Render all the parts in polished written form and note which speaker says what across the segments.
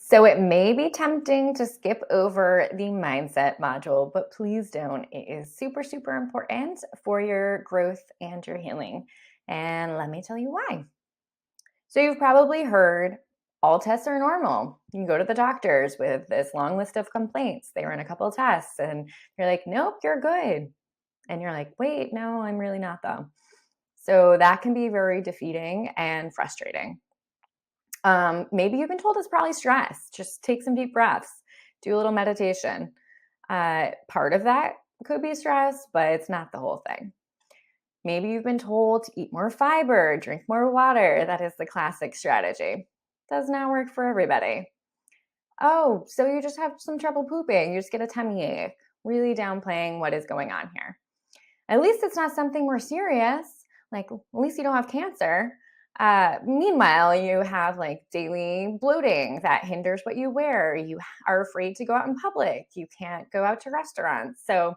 Speaker 1: So it may be tempting to skip over the mindset module, but please don't. It is super, super important for your growth and your healing. And let me tell you why. So you've probably heard all tests are normal. You can go to the doctors with this long list of complaints. They run a couple of tests and you're like, nope, you're good. And you're like, wait, no, I'm really not though. So that can be very defeating and frustrating. Maybe you've been told it's probably stress. Just take some deep breaths, do a little meditation. Part of that could be stress, but it's not the whole thing. Maybe you've been told to eat more fiber, drink more water. That is the classic strategy. Does not work for everybody. Oh, so you just have some trouble pooping. You just get a tummy ache. Really downplaying what is going on here. At least it's not something more serious. Like, at least you don't have cancer. Meanwhile, you have like daily bloating that hinders what you wear. You are afraid to go out in public. You can't go out to restaurants. So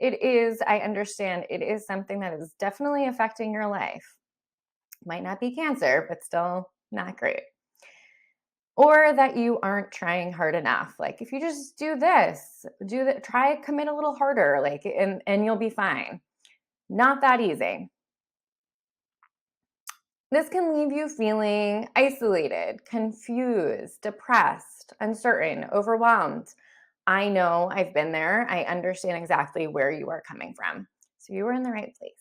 Speaker 1: it is, I understand, it is something that is definitely affecting your life. Might not be cancer, but still not great. Or that you aren't trying hard enough. Like if you just do this, do that, try commit a little harder, like and you'll be fine. Not that easy. This can leave you feeling isolated, confused, depressed, uncertain, overwhelmed. I know I've been there. I understand exactly where you are coming from. So you are in the right place.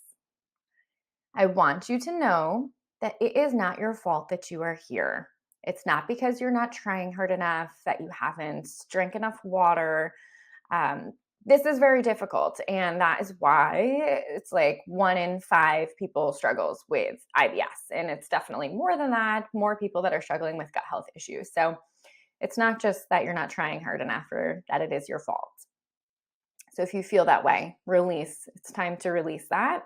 Speaker 1: I want you to know that it is not your fault that you are here. It's not because you're not trying hard enough, that you haven't drank enough water. Um, this is very difficult. And that is why it's like 1 in 5 people struggles with IBS. And it's definitely more than that, more people that are struggling with gut health issues. So it's not just that you're not trying hard enough or that it is your fault. So if you feel that way, release. It's time to release that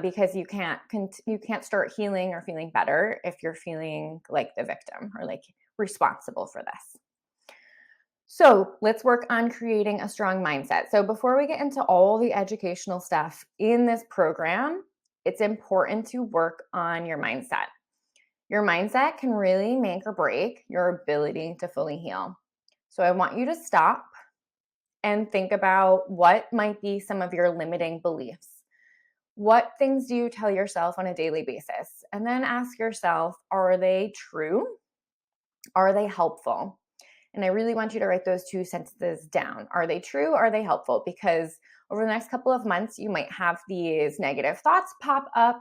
Speaker 1: because you can't start healing or feeling better if you're feeling like the victim or like responsible for this. So let's work on creating a strong mindset. So before we get into all the educational stuff in this program, it's important to work on your mindset. Your mindset can really make or break your ability to fully heal. So I want you to stop and think about what might be some of your limiting beliefs. What things do you tell yourself on a daily basis? And then ask yourself, are they true? Are they helpful? And I really want you to write those 2 sentences down. Are they true? Are they helpful? Because over the next couple of months, you might have these negative thoughts pop up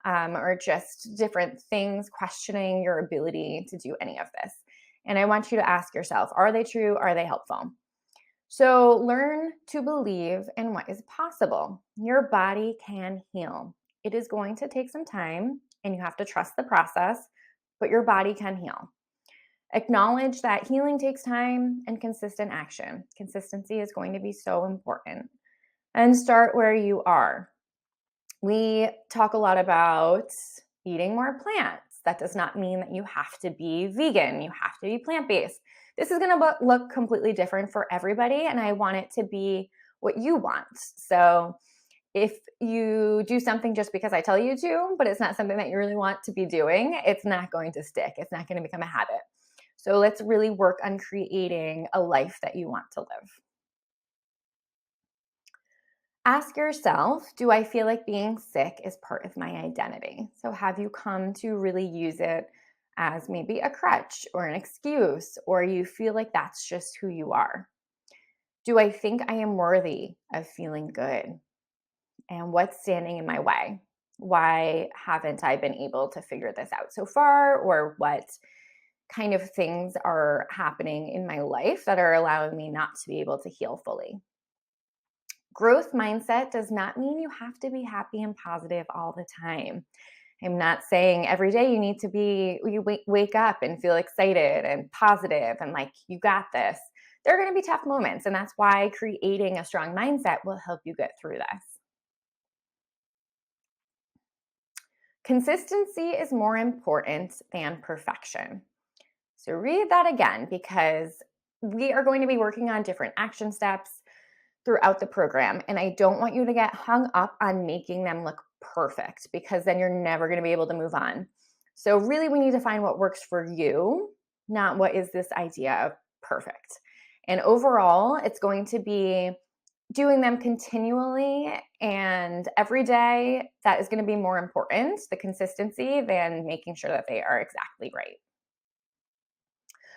Speaker 1: or just different things questioning your ability to do any of this. And I want you to ask yourself, are they true? Are they helpful? So learn to believe in what is possible. Your body can heal. It is going to take some time and you have to trust the process, but your body can heal. Acknowledge that healing takes time and consistent action. Consistency is going to be so important. And start where you are. We talk a lot about eating more plants. That does not mean that you have to be vegan, you have to be plant-based. This is going to look completely different for everybody, and I want it to be what you want. So if you do something just because I tell you to, but it's not something that you really want to be doing, it's not going to stick. It's not going to become a habit. So let's really work on creating a life that you want to live. Ask yourself, do I feel like being sick is part of my identity? So have you come to really use it as maybe a crutch or an excuse, or you feel like that's just who you are? Do I think I am worthy of feeling good? And what's standing in my way? Why haven't I been able to figure this out so far? Or what kind of things are happening in my life that are allowing me not to be able to heal fully? Growth mindset does not mean you have to be happy and positive all the time. I'm not saying every day you need to be, you wake up and feel excited and positive and like you got this. There are going to be tough moments, and that's why creating a strong mindset will help you get through this. Consistency is more important than perfection. So read that again because we are going to be working on different action steps throughout the program. And I don't want you to get hung up on making them look perfect because then you're never going to be able to move on. So really we need to find what works for you not what is this idea of perfect. And overall, it's going to be doing them continually and every day. That is going to be more important, the consistency, than making sure that they are exactly right.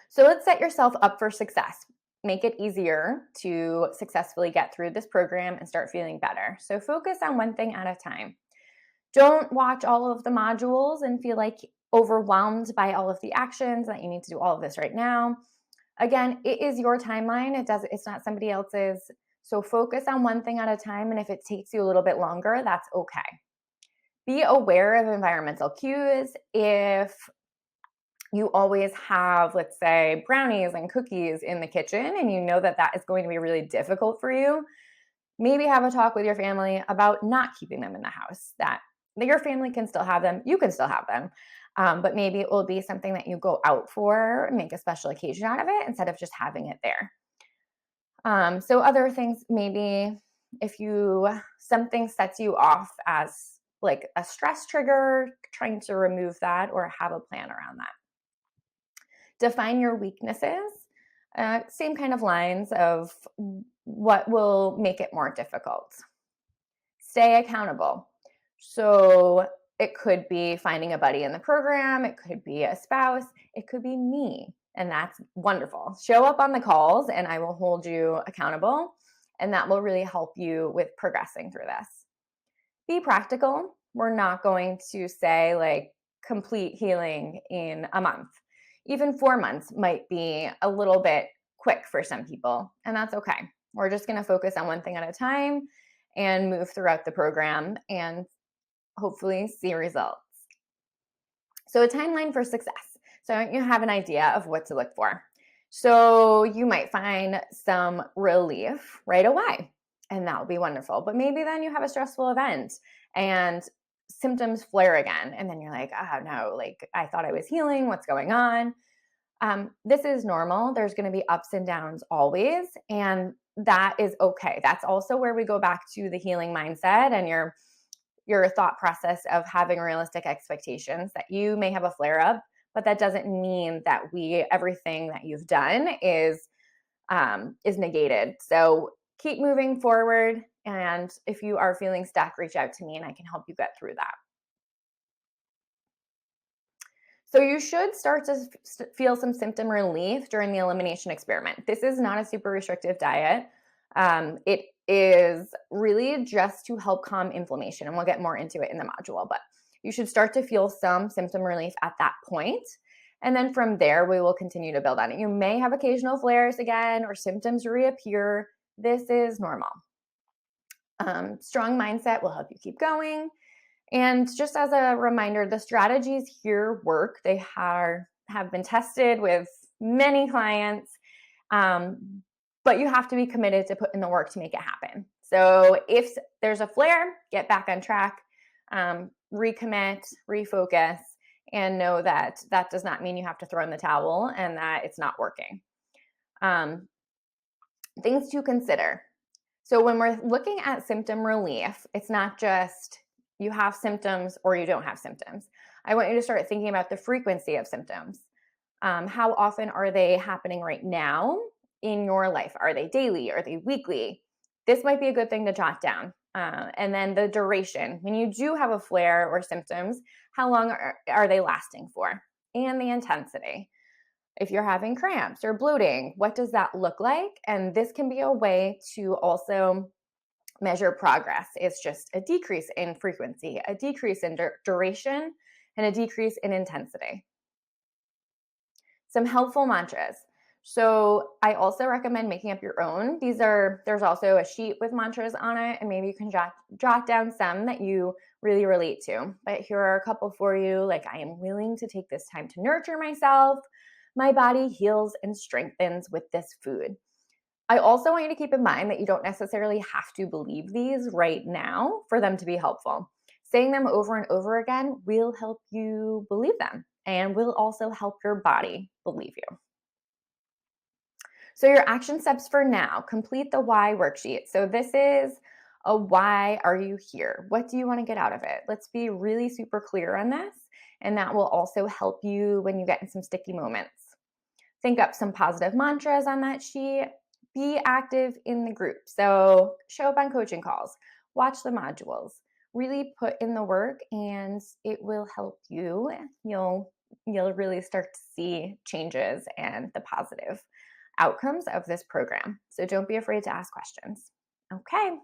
Speaker 1: So let's set yourself up for success. Make it easier to successfully get through this program and start feeling better. So focus on one thing at a time. Don't watch all of the modules and feel like overwhelmed by all of the actions that you need to do all of this right now. Again, it is your timeline. It's not somebody else's. So focus on one thing at a time, and if it takes you a little bit longer, that's okay. Be aware of environmental cues. If you always have, let's say, brownies and cookies in the kitchen and you know that that is going to be really difficult for you, maybe have a talk with your family about not keeping them in the house, that your family can still have them, you can still have them, but maybe it will be something that you go out for, make a special occasion out of it instead of just having it there. So other things, maybe if something sets you off as like a stress trigger, trying to remove that or have a plan around that. Define your weaknesses. Same kind of lines of what will make it more difficult. Stay accountable. So it could be finding a buddy in the program, it could be a spouse, it could be me. And that's wonderful. Show up on the calls and I will hold you accountable. And that will really help you with progressing through this. Be practical. We're not going to say like complete healing in a month. Even 4 months might be a little bit quick for some people, and that's okay. We're just going to focus on one thing at a time and move throughout the program and hopefully see results. So a timeline for success. So you have an idea of what to look for. So you might find some relief right away, and that will be wonderful. But maybe then you have a stressful event and symptoms flare again. And then you're like, oh no, like I thought I was healing. What's going on? This is normal. There's going to be ups and downs always. And that is okay. That's also where we go back to the healing mindset and your thought process of having realistic expectations that you may have a flare up, but that doesn't mean that everything that you've done is negated. So keep moving forward. And if you are feeling stuck, reach out to me and I can help you get through that. So you should start to feel some symptom relief during the elimination experiment. This is not a super restrictive diet. It is really just to help calm inflammation, and we'll get more into it in the module, but you should start to feel some symptom relief at that point. And then from there, we will continue to build on it. You may have occasional flares again or symptoms reappear. This is normal. Strong mindset will help you keep going. And just as a reminder, the strategies here work. They have been tested with many clients, but you have to be committed to put in the work to make it happen. So if there's a flare, get back on track, recommit, refocus, and know that that does not mean you have to throw in the towel and that it's not working. Things to consider. So when we're looking at symptom relief, it's not just you have symptoms or you don't have symptoms. I want you to start thinking about the frequency of symptoms. How often are they happening right now in your life? Are they daily? Are they weekly? This might be a good thing to jot down. And then the duration. When you do have a flare or symptoms, how long are they lasting for? And the intensity. If you're having cramps or bloating, what does that look like? And this can be a way to also measure progress. It's just a decrease in frequency, a decrease in duration, and a decrease in intensity. Some helpful mantras. So I also recommend making up your own. There's also a sheet with mantras on it, and maybe you can jot down some that you really relate to. But here are a couple for you. Like, I am willing to take this time to nurture myself. My body heals and strengthens with this food. I also want you to keep in mind that you don't necessarily have to believe these right now for them to be helpful. Saying them over and over again will help you believe them and will also help your body believe you. So your action steps for now, complete the why worksheet. So this is a why are you here? What do you want to get out of it? Let's be really super clear on this. And that will also help you when you get in some sticky moments. Think up some positive mantras on that sheet. Be active in the group. So show up on coaching calls, watch the modules, really put in the work, and it will help you. You'll really start to see changes and the positive outcomes of this program. So don't be afraid to ask questions. Okay.